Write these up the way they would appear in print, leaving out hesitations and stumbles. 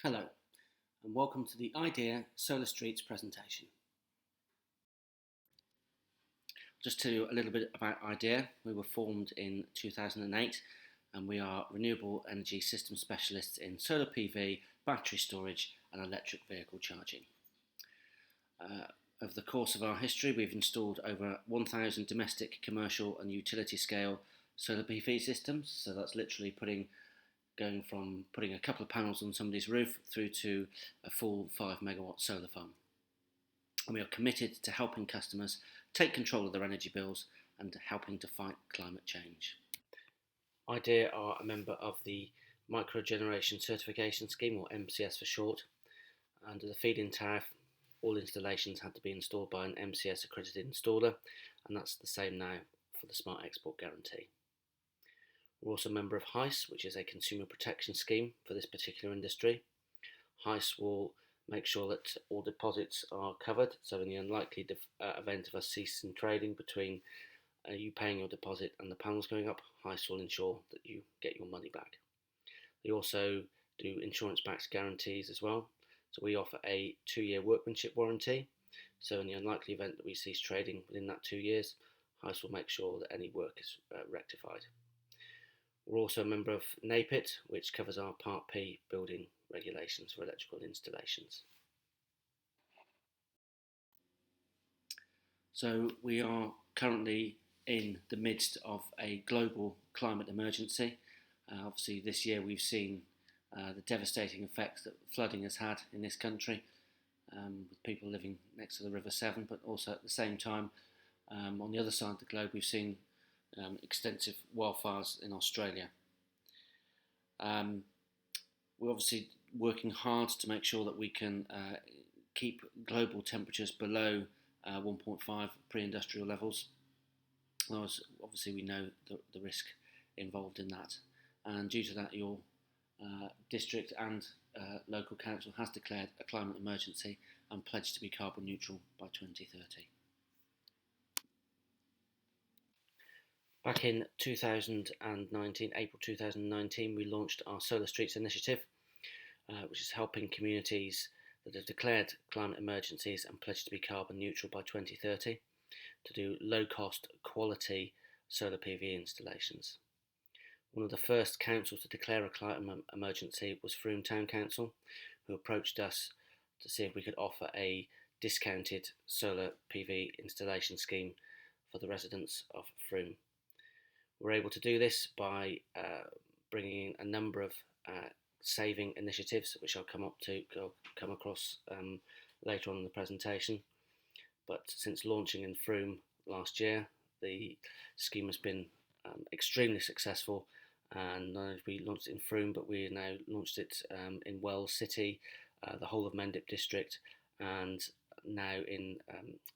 Hello, and welcome to the IDEA Solar Streets presentation. Just to tell you a little bit about IDEA, we were formed in 2008 and we are renewable energy system specialists in solar PV, battery storage and electric vehicle charging. Over the course of our history, we've installed over 1,000 domestic, commercial and utility scale solar PV systems, so that's literally going from putting a couple of panels on somebody's roof through to a full 5 megawatt solar farm. And we are committed to helping customers take control of their energy bills and helping to fight climate change. IDEA are a member of the Microgeneration Certification Scheme, or MCS for short. Under the Feedin Tariff, all installations had to be installed by an MCS accredited installer, and that's the same now for the Smart Export Guarantee. We're also a member of HICE, which is a consumer protection scheme for this particular industry. HICE will make sure that all deposits are covered, so in the unlikely event of us ceasing trading between you paying your deposit and the panels going up, HICE will ensure that you get your money back. They also do insurance-backed guarantees as well. So we offer a 2-year workmanship warranty. So in the unlikely event that we cease trading within that 2 years, HICE will make sure that any work is rectified. We're also a member of NAPIT, which covers our Part P building regulations for electrical installations. So we are currently in the midst of a global climate emergency. Obviously this year we've seen the devastating effects that flooding has had in this country, with people living next to the River Severn, but also at the same time on the other side of the globe we've seen extensive wildfires in Australia. We're obviously working hard to make sure that we can keep global temperatures below 1.5 pre-industrial levels. Obviously we know the risk involved in that, and due to that your district and local council has declared a climate emergency and pledged to be carbon neutral by 2030. Back in 2019, April 2019, we launched our Solar Streets initiative, which is helping communities that have declared climate emergencies and pledged to be carbon neutral by 2030 to do low-cost, quality solar PV installations. One of the first councils to declare a climate emergency was Frome Town Council, who approached us to see if we could offer a discounted solar PV installation scheme for the residents of Frome. We're able to do this by bringing in a number of saving initiatives, which I'll come across later on in the presentation. But since launching in Frome last year, the scheme has been extremely successful, and not only have we launched it in Frome, but we now launched it in Wells City, the whole of Mendip district, and now in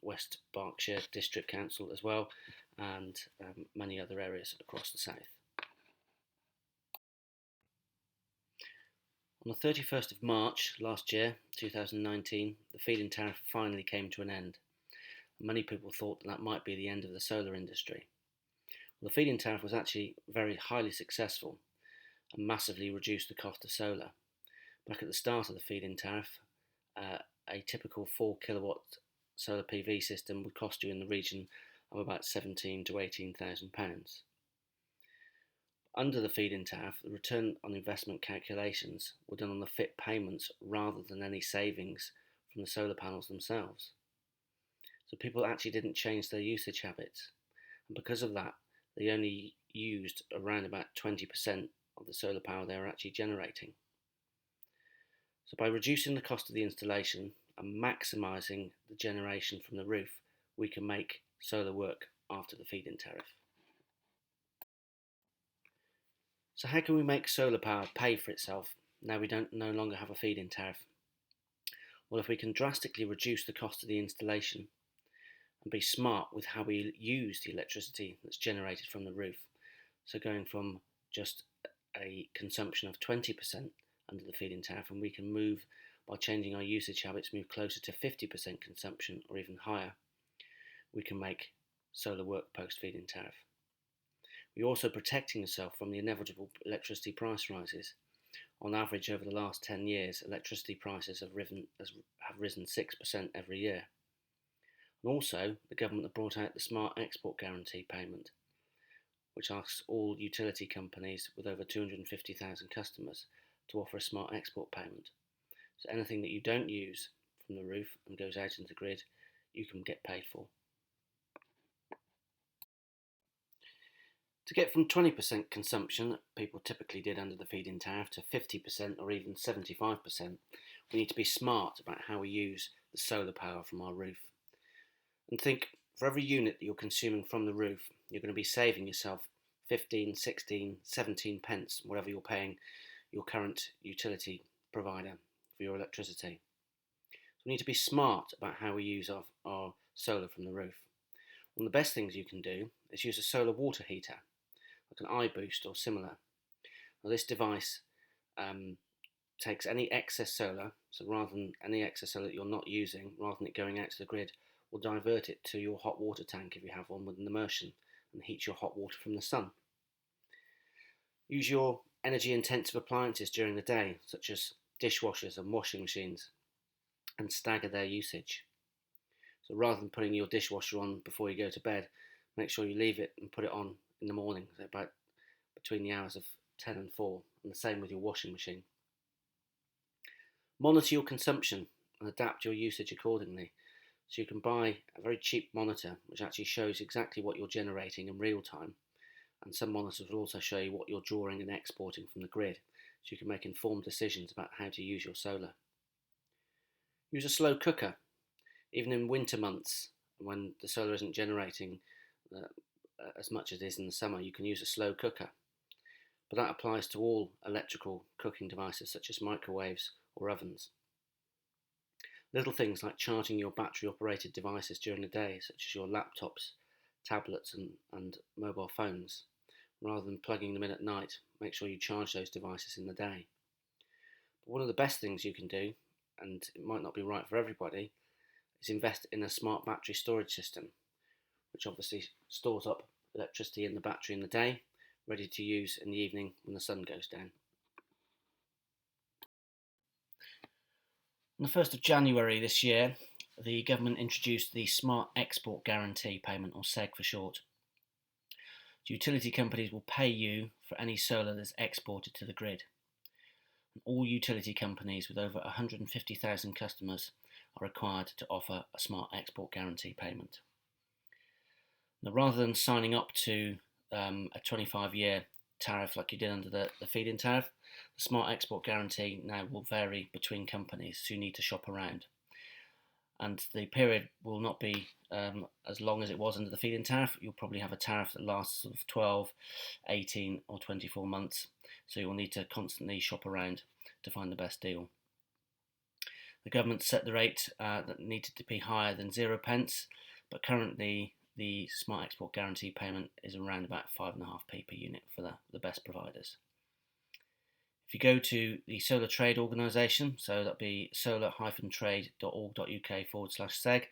West Berkshire District Council as well, and many other areas across the south. On the 31st of March last year, 2019, the Feedin Tariff finally came to an end. Many people thought that might be the end of the solar industry. Well, the Feedin Tariff was actually very highly successful and massively reduced the cost of solar. Back at the start of the Feedin Tariff, a typical 4 kilowatt solar PV system would cost you in the region of about £17,000 to £18,000. Under the Feedin Tariff, the return on investment calculations were done on the FIT payments rather than any savings from the solar panels themselves. So people actually didn't change their usage habits, and because of that, they only used around about 20% of the solar power they were actually generating. So by reducing the cost of the installation and maximising the generation from the roof, we can make solar work after the Feedin Tariff. So how can we make solar power pay for itself now we no longer have a Feedin Tariff? Well, if we can drastically reduce the cost of the installation and be smart with how we use the electricity that's generated from the roof, so going from just a consumption of 20% under the Feedin Tariff, and we can move, by changing our usage habits, move closer to 50% consumption or even higher, we can make solar work post Feedin Tariff. We're also protecting ourselves from the inevitable electricity price rises. On average, over the last 10 years, electricity prices have risen 6% every year. And also, the government have brought out the Smart Export Guarantee payment, which asks all utility companies with over 250,000 customers to offer a smart export payment. So anything that you don't use from the roof and goes out into the grid, you can get paid for. To get from 20% consumption that people typically did under the feed-in tariff to 50% or even 75%, we need to be smart about how we use the solar power from our roof. And think, for every unit that you're consuming from the roof, you're going to be saving yourself 15, 16, 17 pence, whatever you're paying your current utility provider for your electricity. So we need to be smart about how we use our solar from the roof. One of the best things you can do is use a solar water heater, like an iBoost or similar. Now this device takes any excess solar, so rather than any excess solar that you're not using, rather than it going out to the grid, will divert it to your hot water tank if you have one with an immersion and heat your hot water from the sun. Use your energy intensive appliances during the day, such as dishwashers and washing machines, and stagger their usage. So rather than putting your dishwasher on before you go to bed, make sure you leave it and put it on in the morning, so about between the hours of 10 and 4, and the same with your washing machine. Monitor your consumption and adapt your usage accordingly. So you can buy a very cheap monitor which actually shows exactly what you're generating in real time, and some monitors will also show you what you're drawing and exporting from the grid, so you can make informed decisions about how to use your solar. Use a slow cooker. Even in winter months, when the solar isn't generating as much as it is in the summer, you can use a slow cooker. But that applies to all electrical cooking devices such as microwaves or ovens. Little things like charging your battery operated devices during the day, such as your laptops, tablets and mobile phones, rather than plugging them in at night. Make sure you charge those devices in the day. But one of the best things you can do, and it might not be right for everybody, is invest in a smart battery storage system, which obviously stores up electricity in the battery in the day, ready to use in the evening when the sun goes down. On the 1st of January this year, the government introduced the Smart Export Guarantee Payment, or SEG for short. So utility companies will pay you for any solar that's exported to the grid. And all utility companies with over 150,000 customers are required to offer a Smart Export Guarantee payment. Now, rather than signing up to a 25-year tariff like you did under the Feedin Tariff, the Smart Export Guarantee now will vary between companies, so you need to shop around. And the period will not be as long as it was under the Feedin Tariff. You'll probably have a tariff that lasts sort of 12, 18 or 24 months, so you'll need to constantly shop around to find the best deal. The government set the rate that needed to be higher than 0 pence, but currently the Smart Export Guarantee payment is around about 5.5p per unit for the best providers. If you go to the Solar Trade Organisation, so that'd be solar-trade.org.uk/SEG,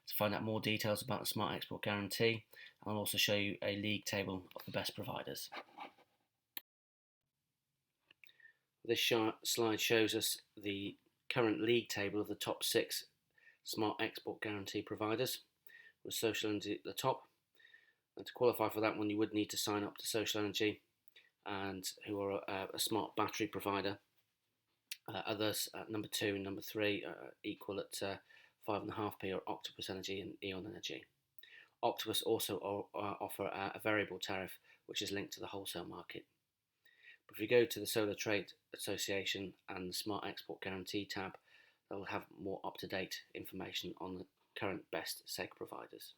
to find out more details about the Smart Export Guarantee, and I'll also show you a league table of the best providers. This slide shows us the current league table of the top 6 Smart Export Guarantee providers, with Social Energy at the top. And to qualify for that one, you would need to sign up to Social Energy, and who are a smart battery provider. Others at number 2 and number 3 are equal at 5.5p, or Octopus Energy and Eon Energy. Octopus also offer a variable tariff which is linked to the wholesale market. But if you go to the Solar Trade Association and the Smart Export Guarantee tab, they'll have more up-to-date information on the current best SEG providers.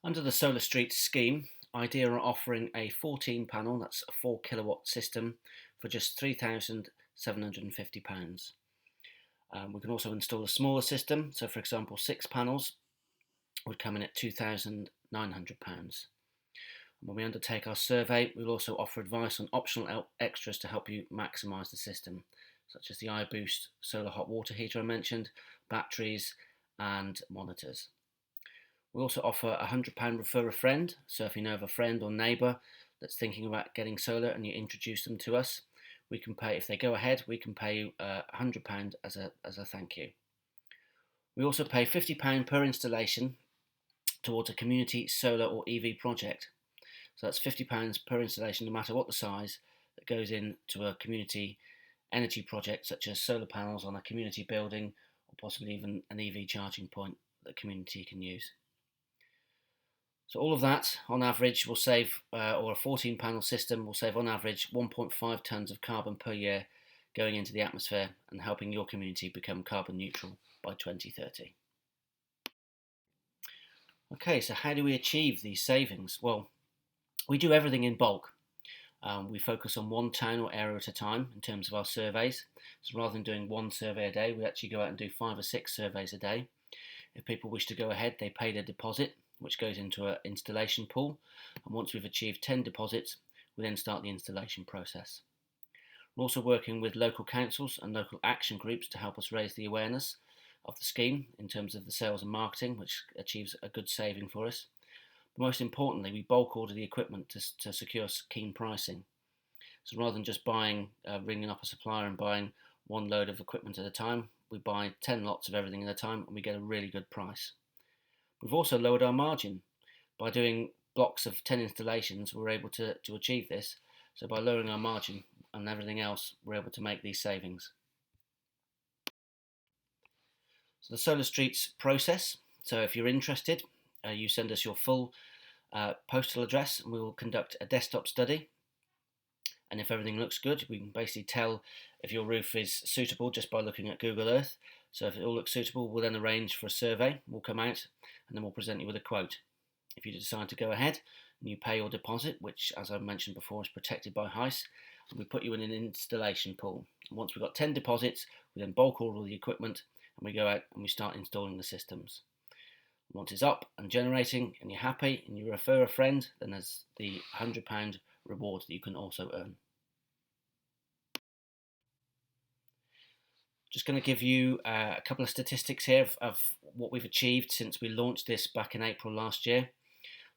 Under the Solar Street scheme, IDEA are offering a 14 panel, that's a 4 kilowatt system, for just £3,750. We can also install a smaller system, so for example 6 panels would come in at £2,900. When we undertake our survey, we'll also offer advice on optional extras to help you maximise the system, such as the iBoost solar hot water heater I mentioned, batteries and monitors. We also offer a £100 refer a friend, so if you know of a friend or neighbour that's thinking about getting solar and you introduce them to us, we can pay, if they go ahead, we can pay you £100 as a thank you. We also pay £50 per installation towards a community solar or EV project. So that's £50 per installation, no matter what the size, that goes into a community energy project such as solar panels on a community building or possibly even an EV charging point that the community can use. So all of that on average will save, or a 14 panel system will save on average 1.5 tonnes of carbon per year going into the atmosphere and helping your community become carbon neutral by 2030. Okay, so how do we achieve these savings? Well, we do everything in bulk. We focus on one town or area at a time in terms of our surveys. So rather than doing one survey a day, we actually go out and do 5 or 6 surveys a day. If people wish to go ahead, they pay their deposit, which goes into an installation pool. And once we've achieved 10 deposits, we then start the installation process. We're also working with local councils and local action groups to help us raise the awareness of the scheme in terms of the sales and marketing, which achieves a good saving for us. But most importantly, we bulk order the equipment to secure keen pricing. So rather than just ringing up a supplier and buying one load of equipment at a time, we buy 10 lots of everything at a time and we get a really good price. We've also lowered our margin. By doing blocks of 10 installations, we're able to achieve this. So by lowering our margin and everything else, we're able to make these savings. So the Solar Streets process. So if you're interested, you send us your full postal address and we will conduct a desktop study. And if everything looks good, we can basically tell if your roof is suitable just by looking at Google Earth. So if it all looks suitable, we'll then arrange for a survey. We'll come out and then we'll present you with a quote. If you decide to go ahead and you pay your deposit, which as I mentioned before is protected by HICE, we put you in an installation pool. And once we've got 10 deposits, we then bulk order all the equipment and we go out and we start installing the systems. Once it's up and generating and you're happy and you refer a friend, then there's the £100 reward that you can also earn. Just going to give you a couple of statistics here of what we've achieved since we launched this back in April last year.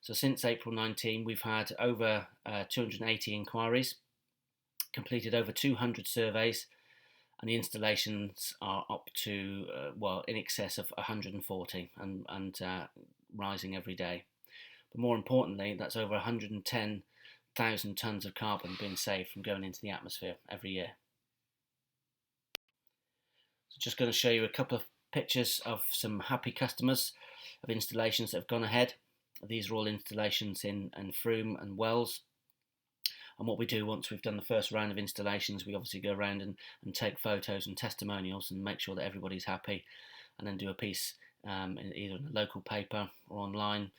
So since April 19, we've had over 280 inquiries, completed over 200 surveys, and the installations are up to, in excess of 140 and rising every day. But more importantly, that's over 110,000 tonnes of carbon being saved from going into the atmosphere every year. So just going to show you a couple of pictures of some happy customers of installations that have gone ahead. These are all installations in Frome and Wells. And what we do once we've done the first round of installations, we obviously go around and take photos and testimonials and make sure that everybody's happy, and then do a piece either in a local paper or online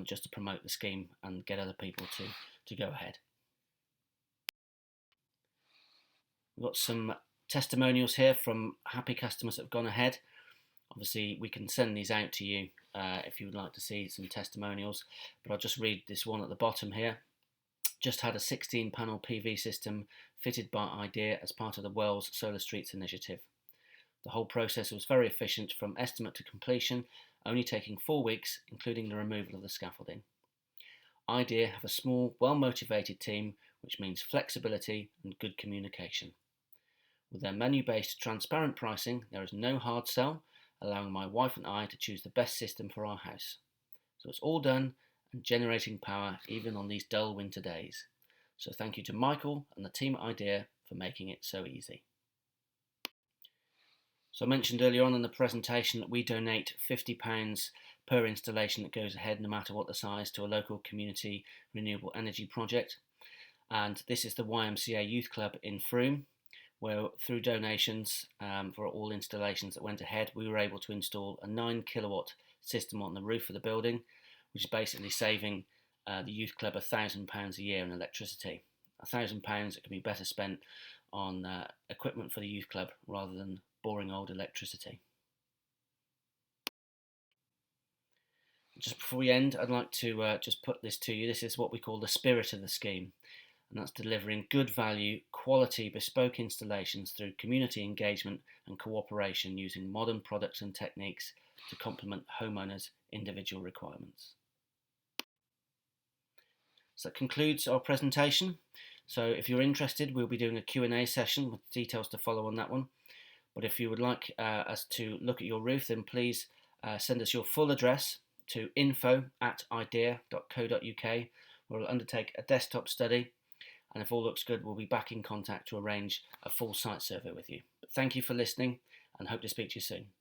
just to promote the scheme and get other people to go ahead. We've got some testimonials here from happy customers that have gone ahead. Obviously we can send these out to you if you would like to see some testimonials, but I'll just read this one at the bottom here. Just had a 16 panel PV system fitted by IDEA as part of the Wells Solar Streets initiative. The whole process was very efficient from estimate to completion, only taking 4 weeks, including the removal of the scaffolding. IDEA have a small, well-motivated team, which means flexibility and good communication. With their menu-based transparent pricing, there is no hard sell, allowing my wife and I to choose the best system for our house. So it's all done and generating power even on these dull winter days. So thank you to Michael and the team at IDEA for making it so easy. So I mentioned earlier on in the presentation that we donate £50 per installation that goes ahead, no matter what the size, to a local community renewable energy project. And this is the YMCA Youth Club in Frome, where through donations for all installations that went ahead, we were able to install a 9 kilowatt system on the roof of the building, which is basically saving the youth club £1,000 a year in electricity. £1,000 that can be better spent on equipment for the youth club rather than boring old electricity. Just before we end, I'd like to just put this to you. This is what we call the spirit of the scheme, and that's delivering good value, quality, bespoke installations through community engagement and cooperation using modern products and techniques to complement homeowners' individual requirements. So that concludes our presentation. So if you're interested, we'll be doing a Q&A session with details to follow on that one. But if you would like us to look at your roof, then please send us your full address to info@idea.co.uk, where we'll undertake a desktop study. And if all looks good, we'll be back in contact to arrange a full site survey with you. But thank you for listening and hope to speak to you soon.